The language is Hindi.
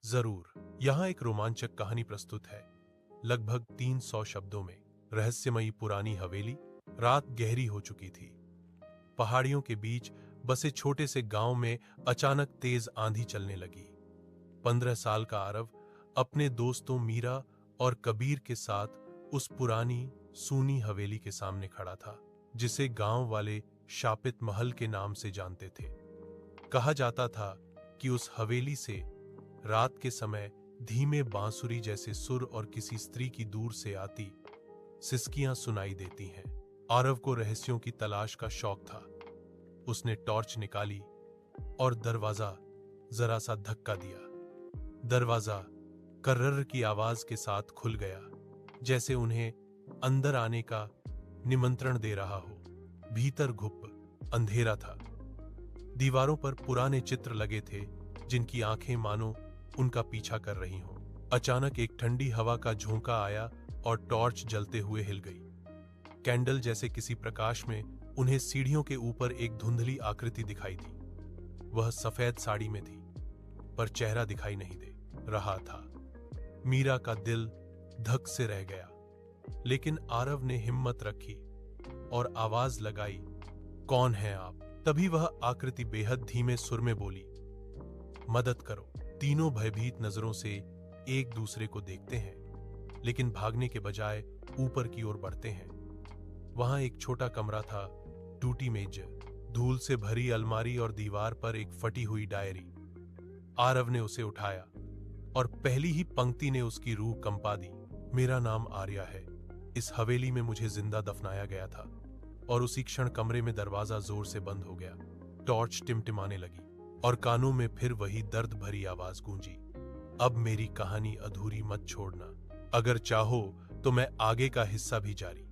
जरूर, यहाँ एक रोमांचक कहानी प्रस्तुत है। लगभग 300 शब्दों में रहस्यमयी पुरानी हवेली। रात गहरी हो चुकी थी। पहाड़ियों के बीच बसे छोटे से गांव में अचानक तेज आंधी चलने लगी। 15 साल का आरव अपने दोस्तों मीरा और कबीर के साथ उस पुरानी सूनी हवेली के सामने खड़ा था, जिसे गांव वाले शापित महल के नाम से जानते थे। कहा जाता था कि उस हवेली से रात के समय धीमे बांसुरी जैसे सुर और किसी स्त्री की दूर से आती सिसकियां सुनाई देती हैं। आरव को रहस्यों की तलाश का शौक था। उसने टॉर्च निकाली और दरवाजा जरा सा धक्का दिया। दरवाजा कर्रर की आवाज के साथ खुल गया, जैसे उन्हें अंदर आने का निमंत्रण दे रहा हो। भीतर घुप अंधेरा था। दीवारों पर पुराने चित्र लगे थे, जिनकी आंखें मानो उनका पीछा कर रही हों। अचानक एक ठंडी हवा का झोंका आया और टॉर्च जलते हुए हिल गई। कैंडल जैसे किसी प्रकाश में उन्हें सीढ़ियों के ऊपर एक धुंधली आकृति दिखाई दी। वह सफेद साड़ी में थी, पर चेहरा दिखाई नहीं दे रहा था। मीरा का दिल धक से रह गया, लेकिन आरव ने हिम्मत रखी और आवाज लगाई, कौन है आप? तभी वह आकृति बेहद धीमे सुर में बोली, मदद करो। तीनों भयभीत नजरों से एक दूसरे को देखते हैं, लेकिन भागने के बजाय ऊपर की ओर बढ़ते हैं। वहां एक छोटा कमरा था, टूटी मेज, धूल से भरी अलमारी और दीवार पर एक फटी हुई डायरी। आरव ने उसे उठाया और पहली ही पंक्ति ने उसकी रूह कंपा दी। मेरा नाम आर्या है। इस हवेली में मुझे जिंदा दफनाया गया था। और उसी क्षण कमरे में दरवाजा जोर से बंद हो गया। टॉर्च टिमटिमाने लगी और कानों में फिर वही दर्द भरी आवाज गूंजी, अब मेरी कहानी अधूरी मत छोड़ना। अगर चाहो तो मैं आगे का हिस्सा भी जारी